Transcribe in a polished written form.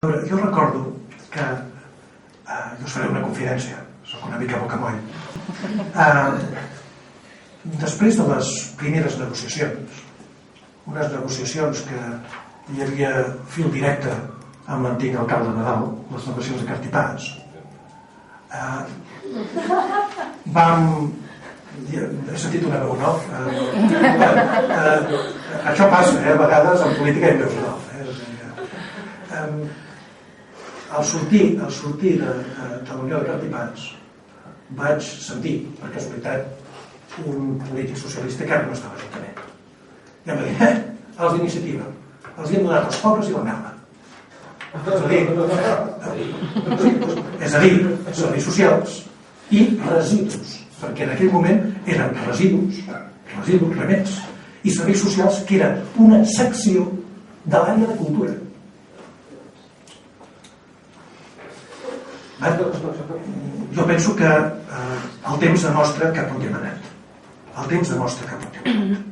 Jo recordo que jo us faré una confidència, soc una mica bocamoll. Després de les primeres negociacions, unes negociacions que hi havia fil directe amb l'antic alcalde Nadal, les negociacions de Cartipàs, he sentit una veu en off. Això passa, a vegades en política hi ha veus en off. Al sortir de la Unió de Cartipàs vaig sentir, per casualitat, un polític socialista que ara no estava a l'Ajuntament. I em va dir, els d'iniciativa, els hi hem donat als pobres i la merda. És a dir, serveis socials i residus, perquè en aquell moment eren residus, remets, i serveis socials que eren una secció de l'àrea de cultura. Jo penso que el temps demostra cap on hem anat. El temps demostra cap on hem anat.